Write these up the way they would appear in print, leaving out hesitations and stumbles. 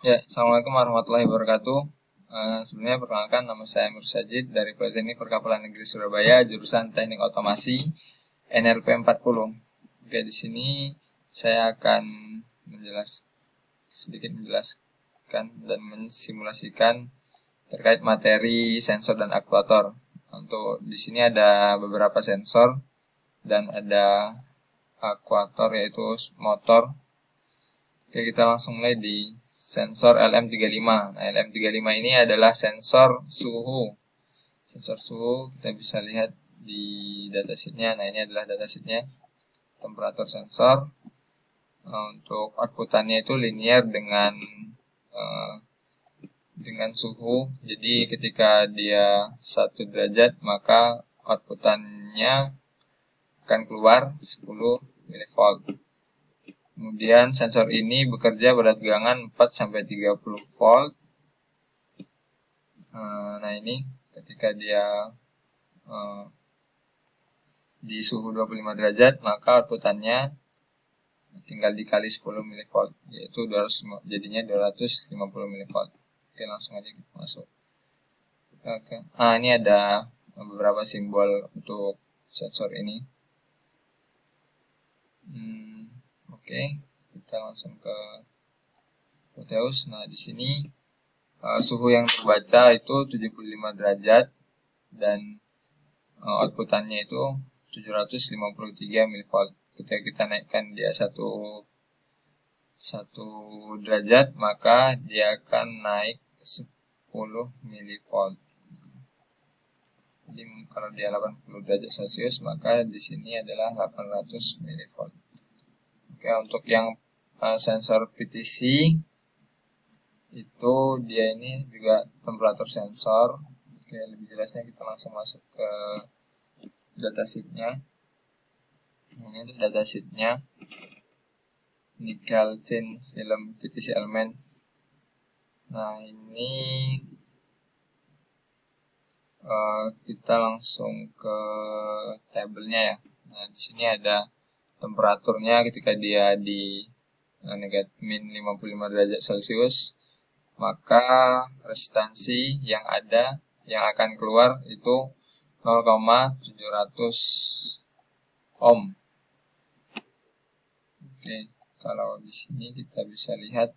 Ya, Assalamualaikum warahmatullahi wabarakatuh. Sebenarnya perkenalkan, nama saya Amir Sajid dari Politeknik Perkapalan Negeri Surabaya, jurusan Teknik Otomasi NRP 40. Oke, di sini saya akan sedikit menjelaskan dan mensimulasikan terkait materi sensor dan aktuator. Untuk di sini ada beberapa sensor dan ada aktuator, yaitu motor. Oke, kita langsung mulai di sensor LM35. Nah, LM35 ini adalah sensor suhu. Sensor suhu kita bisa lihat di datasheetnya. Nah, ini adalah datasheetnya. Temperatur sensor. Untuk outputannya itu linear dengan suhu. Jadi ketika dia 1 derajat, maka outputannya akan keluar 10 mV. Kemudian sensor ini bekerja pada tegangan 4-30 volt. Nah, ini ketika dia di suhu 25 derajat, maka outputannya tinggal dikali 10 mV, yaitu 200, jadinya 250 mV. Oke, langsung aja kita masuk. Oke. Nah, ini ada beberapa simbol untuk sensor ini. Oke, kita langsung ke Proteus. Nah, di sini suhu yang terbaca itu 75 derajat dan outputannya itu 753 mV. Ketika kita naikkan dia 1 derajat, maka dia akan naik 10 mV. Jadi kalau dia 80 derajat Celcius, maka di sini adalah 800 mV. Oke, untuk yang sensor PTC itu dia ini juga temperatur sensor. Oke, lebih jelasnya kita langsung masuk ke datasheetnya. Ini untuk datasheetnya. Nickel thin film PTC element. Nah, ini kita langsung ke tabelnya ya. Nah, di sini ada temperaturnya ketika dia di min 55 derajat Celcius, maka resistansi yang akan keluar itu 0,700 ohm. Oke, kalau di sini kita bisa lihat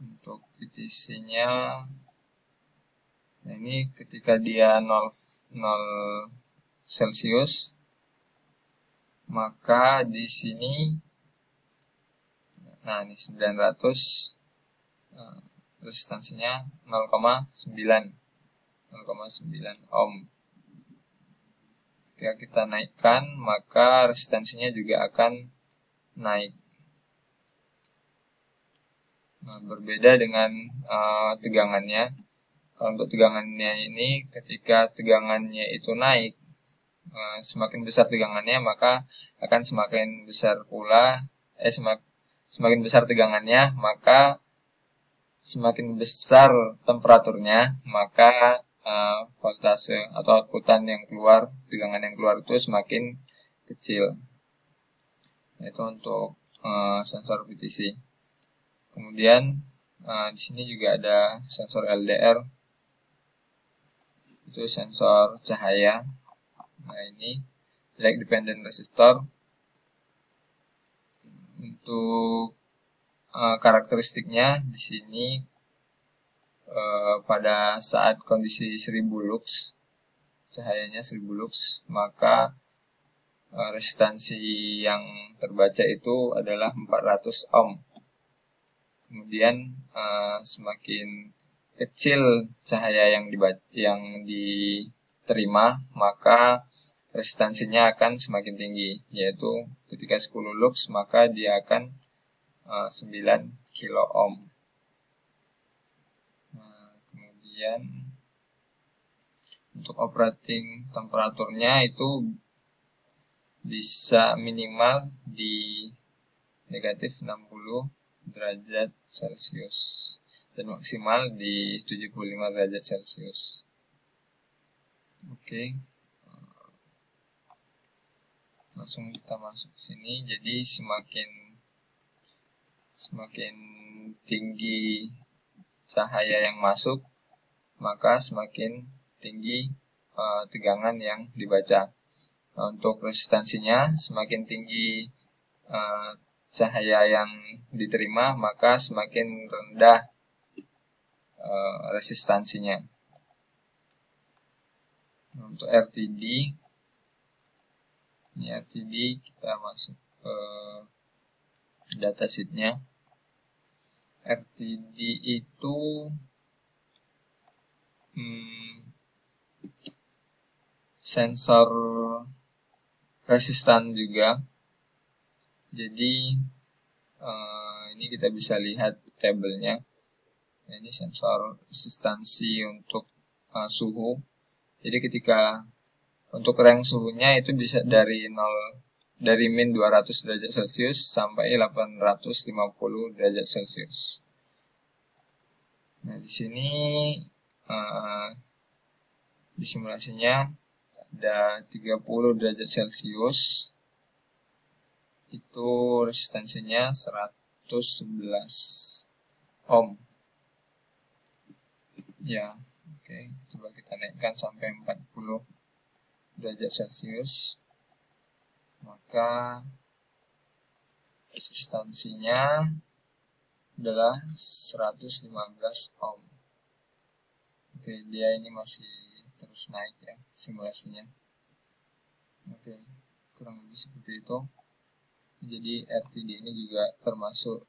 untuk PTC-nya. Nah, ini ketika dia 0 Celcius, maka di sini, nah ini 900, resistansinya 0,9 ohm. Ketika kita naikkan, maka resistansinya juga akan naik. Nah, berbeda dengan tegangannya. Kalau untuk tegangannya ini, ketika tegangannya itu naik, semakin besar tegangannya, maka akan semakin besar semakin besar tegangannya, maka semakin besar temperaturnya, maka voltase atau outputan yang keluar, tegangan yang keluar itu semakin kecil. Itu untuk sensor PTC. Kemudian di sini juga ada sensor LDR. Itu sensor cahaya. Nah, ini light dependent resistor. Untuk karakteristiknya di sini pada saat kondisi 1000 lux, cahayanya 1000 lux, maka resistansi yang terbaca itu adalah 400 ohm. Kemudian semakin kecil cahaya yang diterima, maka resistansinya akan semakin tinggi, yaitu ketika 10 lux, maka dia akan 9 kilo ohm. Nah, kemudian untuk operating temperaturnya itu bisa minimal di negatif 60 derajat Celcius dan maksimal di 75 derajat Celcius. Oke. Langsung kita masuk ke sini. Jadi semakin tinggi cahaya yang masuk, maka semakin tinggi tegangan yang dibaca. Nah, untuk resistansinya, semakin tinggi cahaya yang diterima, maka semakin rendah resistansinya. Untuk RTD, ini RTD kita masuk ke datasheetnya. RTD itu sensor resistan juga. Jadi ini kita bisa lihat tabelnya. Ini sensor resistansi untuk suhu. Jadi ketika untuk range suhunya itu bisa dari min 200 derajat Celcius sampai 850 derajat Celcius. Nah, di sini di simulasinya ada 30 derajat Celcius. Itu resistansinya 111 ohm. Ya, oke. Coba kita naikkan sampai 40 derajat Celcius. Maka resistansinya adalah 115 ohm. Oke, dia ini masih terus naik ya simulasinya. Oke, kurang lebih seperti itu. Jadi RTD ini juga termasuk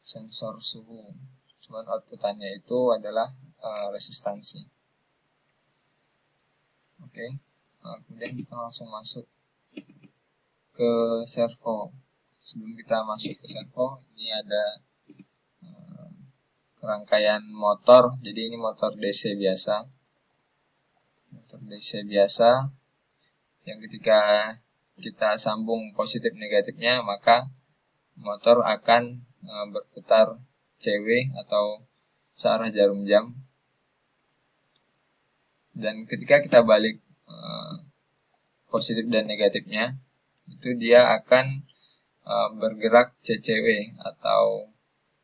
sensor suhu. Cuman outputannya itu adalah resistansi. Oke, kemudian kita langsung masuk ke servo. Sebelum kita masuk ke servo, ini ada rangkaian motor. Jadi ini motor DC biasa. Motor DC biasa yang ketika kita sambung positif negatifnya, maka motor akan berputar CW atau searah jarum jam. Dan ketika kita balik positif dan negatifnya, itu dia akan bergerak CCW atau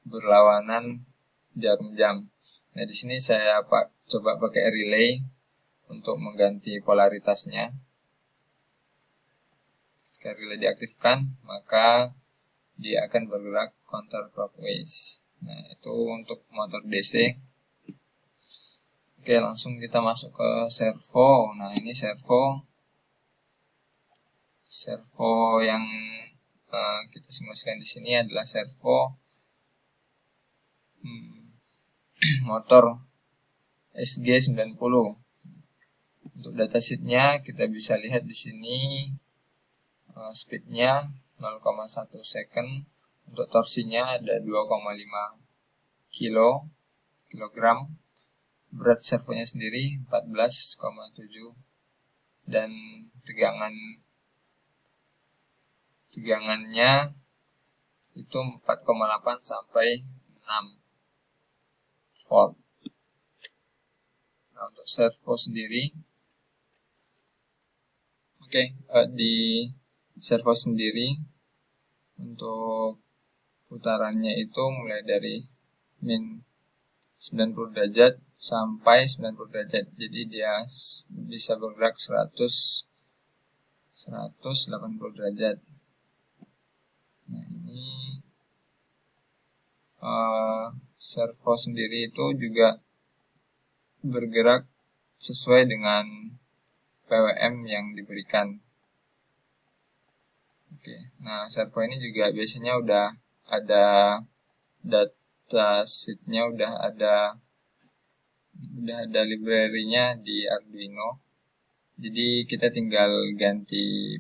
berlawanan jarum jam. Nah, di sini saya coba pakai relay untuk mengganti polaritasnya. Jika relay diaktifkan, maka dia akan bergerak counterclockwise. Nah, itu untuk motor DC. Oke, langsung kita masuk ke servo. Nah, ini servo yang kita simulasikan di sini adalah servo motor SG90. Untuk datasheetnya kita bisa lihat di sini speednya 0,1 second. Untuk torsinya ada 2,5 kilogram. Berat servonya sendiri 14,7 dan tegangannya itu 4,8 sampai 6 volt. Nah, untuk servo sendiri, di servo sendiri untuk putarannya itu mulai dari min 90 derajat sampai 90 derajat. Jadi dia bisa bergerak 180 derajat. Nah, ini servo sendiri itu juga bergerak sesuai dengan PWM yang diberikan. Oke, nah servo ini juga biasanya udah ada datasheetnya, udah ada library-nya di Arduino. Jadi kita tinggal ganti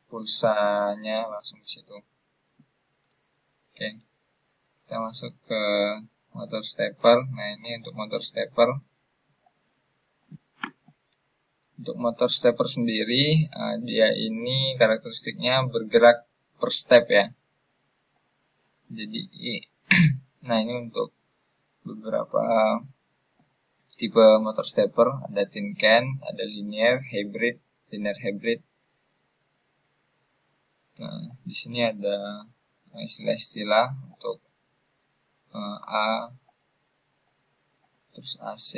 pulsanya langsung di situ. Oke, kita masuk ke motor stepper. Nah, ini untuk motor stepper. Untuk motor stepper sendiri, dia ini karakteristiknya bergerak per step ya. Jadi, nah ini untuk beberapa tipe motor stepper, ada tin can, ada linear hybrid. Nah, di sini ada istilah-istilah untuk A, terus AC,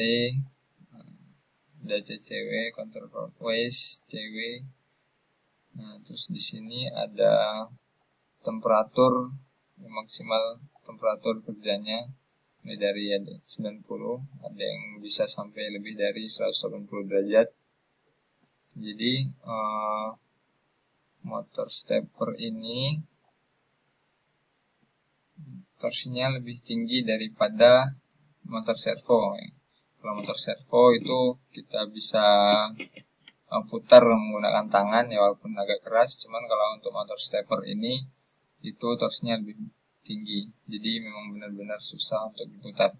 ada CCW, counterclockwise, CW. Nah, terus di sini ada temperatur, maksimal temperatur kerjanya dari 90, ada yang bisa sampai lebih dari 180 derajat. Jadi motor stepper ini torsinya lebih tinggi daripada motor servo. Kalau motor servo itu kita bisa putar menggunakan tangan ya, walaupun agak keras. Cuman kalau untuk motor stepper ini itu torsinya lebih tinggi, jadi memang benar-benar susah untuk diputar.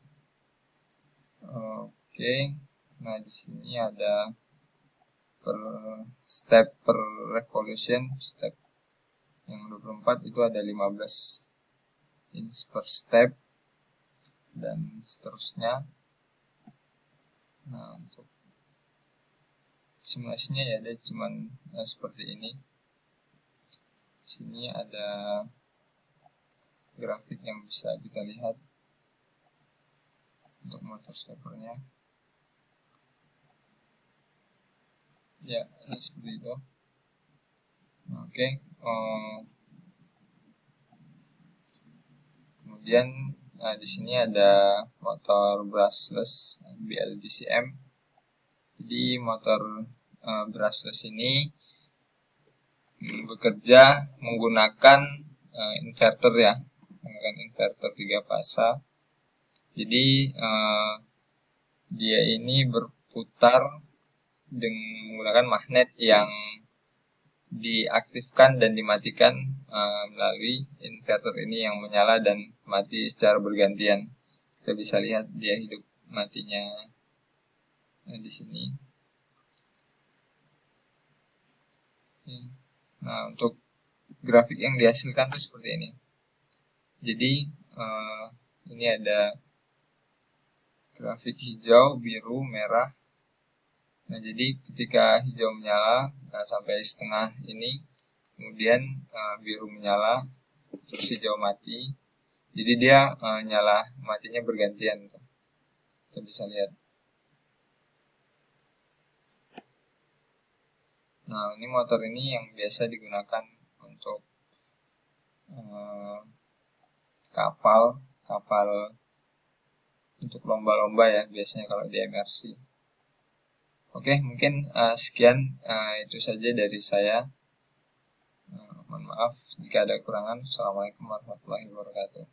Oke, nah di sini ada step per revolution, step yang 24 itu ada 15 inch per step dan seterusnya. Nah, untuk simulasinya ya ada cuman seperti ini. Di sini ada grafik yang bisa kita lihat untuk motor steppernya. Ya, ini seperti itu. Oke, kemudian di sini ada motor brushless BLDCM. Jadi motor brushless ini bekerja menggunakan inverter ya, menggunakan inverter 3 fasa. Jadi dia ini berputar dengan menggunakan magnet yang diaktifkan dan dimatikan melalui inverter ini yang menyala dan mati secara bergantian. Kita bisa lihat dia hidup matinya di sini. Nah, untuk grafik yang dihasilkan itu seperti ini. Jadi ini ada grafik hijau, biru, merah. Nah, jadi ketika hijau menyala sampai setengah ini, kemudian biru menyala, terus hijau mati. Jadi dia nyala matinya bergantian. Kita bisa lihat. Nah, ini motor ini yang biasa digunakan untuk kapal untuk lomba-lomba ya, biasanya kalau di MRC. Oke, mungkin sekian itu saja dari saya. Mohon maaf jika ada kekurangan. Assalamualaikum warahmatullahi wabarakatuh.